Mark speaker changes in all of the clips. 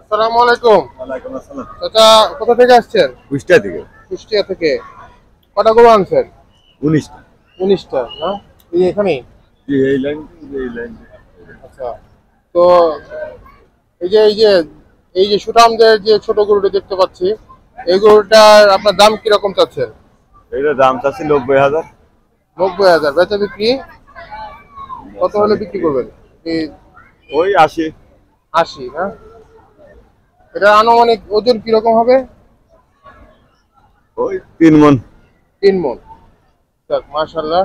Speaker 1: আসসালামু আলাইকুম।
Speaker 2: ওয়ালাইকুম আসসালাম।
Speaker 1: চাচা কোথা থেকে আসছেন?
Speaker 2: কুষ্টিয়া থেকে।
Speaker 1: কুষ্টিয়া থেকে। কটা গরু আনছেন?
Speaker 2: 19টা।
Speaker 1: 19টা না? এই এখানেই?
Speaker 2: জি, এই লাইন।
Speaker 1: আচ্ছা। তো এই যে সুঠামদের যে ছোট গরুটা দেখতে পাচ্ছি, এই গরুটার আপনার দাম কিরকম চাচ্ছেন?
Speaker 2: এইটার দাম চাচ্ছি 90,000।
Speaker 1: 90,000। বেচা বিক্রি কত হলে বিক্রি করবেন?
Speaker 2: ওই 80।
Speaker 1: 80 না? এটা আনুমানিক ওজন কিরকম হবে?
Speaker 2: ওই 3 মণ।
Speaker 1: 3 মণ। যাক মাশাআল্লাহ,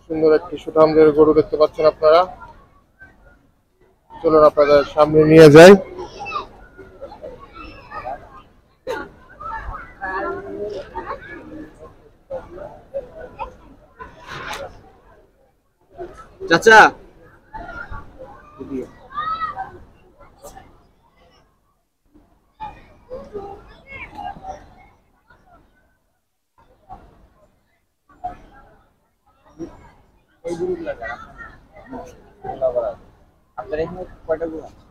Speaker 1: সুন্দর একটি সুঠামদের গরু দেখতে পাচ্ছেন আপনারা। চলুন আপনাদের সামনে নিয়ে যাই।
Speaker 3: চাচা আপনার এখানে কয়টা গরু আছে?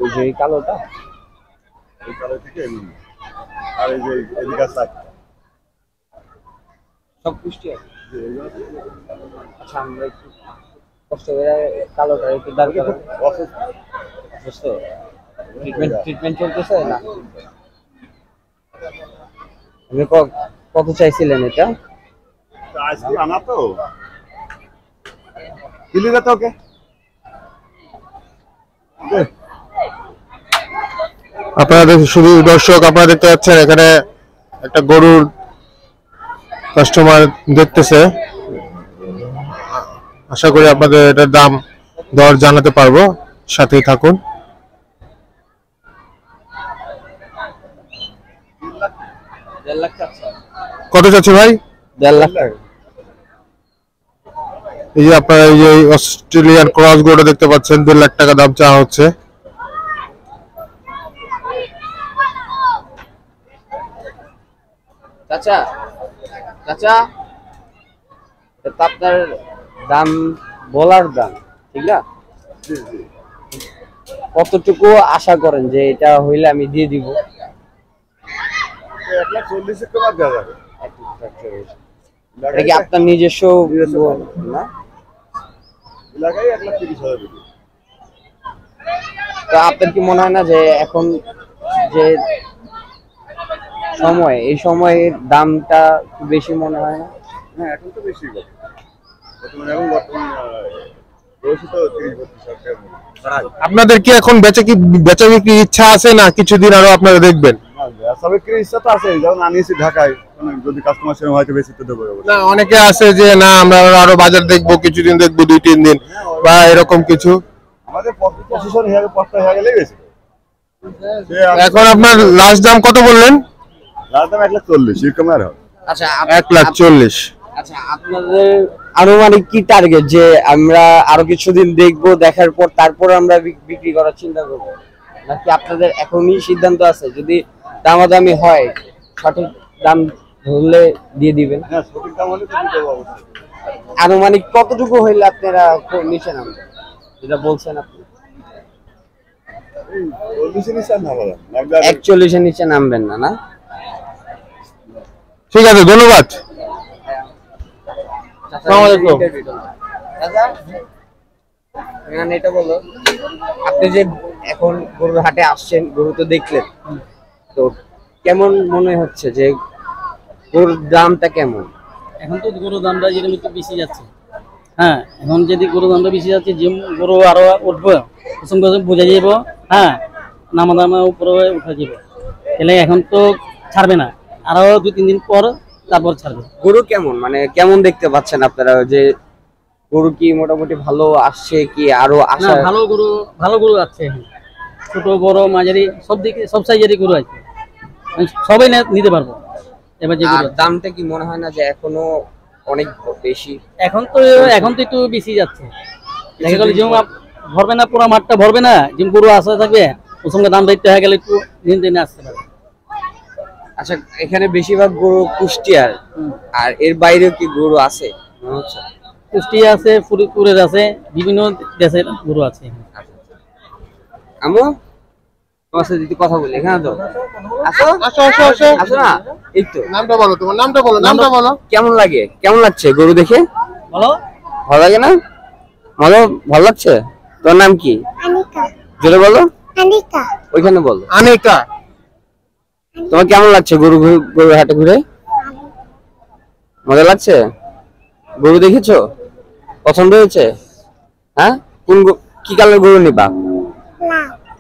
Speaker 3: ওই যে কালোটা,
Speaker 2: এই কালো থেকে আর এই যে এদিকে আছে
Speaker 3: সব পুষ্টি আছে। আচ্ছা, আমরা একটু কষ্ট করে কালোটা একটু দাঁড় করাবো। বুঝতে ট্রিটমেন্ট চলতেছে না? আপনি কত চাইছিলেন এটা?
Speaker 2: আজকে আনা তো কিলিগা তো ওকে।
Speaker 1: আপনারা শুধু দর্শক আপনারা দেখতে পাচ্ছেন এখানে একটা গরুর কাস্টমার দেখতেছে। আশা করি আপনাদের এটার দাম দর জানাতে পারবো, সাথেই থাকুন। কত চাচ্ছে ভাই?
Speaker 3: 1.5 লাখ টাকা।
Speaker 1: এই যে আপনারা এই যে অস্ট্রেলিয়ান ক্রস গরুটা দেখতে পাচ্ছেন, 1.5 লাখ টাকা দাম চাওয়া হচ্ছে।
Speaker 3: চাচা চাচা, এটা আপনার দাম বলার দাম, ঠিক না? কতটুকু আশা করেন যে এটা হইলে আমি দিয়ে দিব?
Speaker 2: 1,40,000 টাকা দেওয়া যাবে।
Speaker 3: এটা কি আপনার নিজস্ব না?
Speaker 2: লাগাই 1,30,000 টাকা।
Speaker 3: তো আপনার কি মনে হয় না যে এখন যে সময়, এই সময়ের দামটা একটু বেশি মনে হয় না?
Speaker 2: হ্যাঁ, এখন তো বেশি কথা। বর্তমান বয়সে তো 30-32 টাকা।
Speaker 1: আপনাদের কি এখন বেচা বিক্রি ইচ্ছা আছে না কিছুদিন আরো আপনারা দেখবেন?
Speaker 2: সবে কি ইচ্ছা তো আছে, যখন আনিয়েছি ঢাকায়, যদি কাস্টমার সেরকম হয়তো বেশি তো দেবো।
Speaker 1: না, অনেকে আছে যে না আমরা আরো বাজার দেখবো, কিছুদিন দেখবো, 2-3 দিন বা এরকম কিছু।
Speaker 2: আমাদের পজিশন হয়ে পথটা হয়ে গেলেই বেশি।
Speaker 1: এখন আপনার লাস্ট দাম কত বললেন?
Speaker 2: লাস্ট দাম 1,40,000, এরকম আর হবে।
Speaker 3: আচ্ছা,
Speaker 1: 1,40,000।
Speaker 3: আচ্ছা, আপনাদের আনুমানিক কি টার্গেট যে আমরা আরো কিছুদিন দেখবো, দেখার পর তারপর আমরা বিক্রি করার চিন্তা করবো, নাকি আপনাদের এখনই সিদ্ধান্ত আছে যদি দামাদামি হয় সঠিক দাম ধরলে দিয়ে দিবেন?
Speaker 2: হ্যাঁ, সঠিক দাম হলে তো দিতে হবে অবশ্যই।
Speaker 3: আনুমানিক কতটুকু হইলে আপনারা নিচে নামবেন যেটা বলছেন আপনি? 41 এর নিচে নামবেন না? না,
Speaker 1: ঠিক আছে, ধন্যবাদ। আসসালামু আলাইকুম।
Speaker 3: এখানে এটা বলো, আপনি যে এখন গরুর হাটে আসছেন, গরু তো দেখলেন, তো কেমন মনে হচ্ছে যে গরুর দামটা কেমন?
Speaker 4: এখন তো গরুর দামটা যেরকম একটু বেশি যাচ্ছে। হ্যাঁ, এখন যদি গরুর দামটা বেশি যাচ্ছে, যে গরু আরো উঠবো, কুসুম কুসুম বুঝে যাব। হ্যাঁ, নামা দামা উপরে উঠে যাব। তাহলে এখন তো ছাড়বে না, আরো 2-3 দিন পর তারপর ছাড়বে।
Speaker 3: গরু কেমন, মানে কেমন দেখতে পাচ্ছেন আপনারা, যে গরু কি মোটামুটি ভালো আসছে, কি আরো
Speaker 4: না,
Speaker 3: আসা?
Speaker 4: ভালো গরু আছে এখন। ছোট বড় মাঝারি সব দিকে সব সাইজেরই গরু আছে, মানে সবাই নিতে পারবো। এবার যে
Speaker 3: আর
Speaker 4: গরু আছে।
Speaker 3: দামটা কি মনে হয় না যে এখনো অনেক বেশি?
Speaker 4: এখন তো একটু বেশি যাচ্ছে। দেখা গেল যেমন ভরবে না, পুরো মাঠটা ভরবে না, যেমন গরু আসা থাকবে, ওর সঙ্গে দাম দায়িত্ব হয়ে গেলে একটু দিন দিনে আসতে পারে।
Speaker 3: আচ্ছা, এখানে বেশিরভাগ গরু কুষ্টিয়ার, আর এর বাইরেও কি গরু আছে মনে হচ্ছে?
Speaker 4: কুষ্টিয়া আছে, ফরিদপুরের আছে, বিভিন্ন দেশের গরু আছে।
Speaker 3: আমু, তোমার সাথে যদি কথা বলি, এখানে তো আসো
Speaker 1: আসো আসো আসো,
Speaker 3: আসো না, এই তো।
Speaker 1: নামটা বলো, তোমার নামটা বলো, নামটা বলো।
Speaker 3: কেমন লাগে, কেমন লাগছে গরু দেখে?
Speaker 4: বলো।
Speaker 3: ভালো লাগে না? ভালো লাগছে? তোর নাম কি?
Speaker 5: আনিকা।
Speaker 3: জোরে বলো।
Speaker 5: আনিকা।
Speaker 3: ওইখানে বলো।
Speaker 1: আনিকা,
Speaker 3: তোমার কেমন লাগছে গরু হাটে ঘুরে? মজা লাগছে? গরু দেখেছো? পছন্দ হয়েছে? হ্যাঁ, কি কালার গরু নিবা?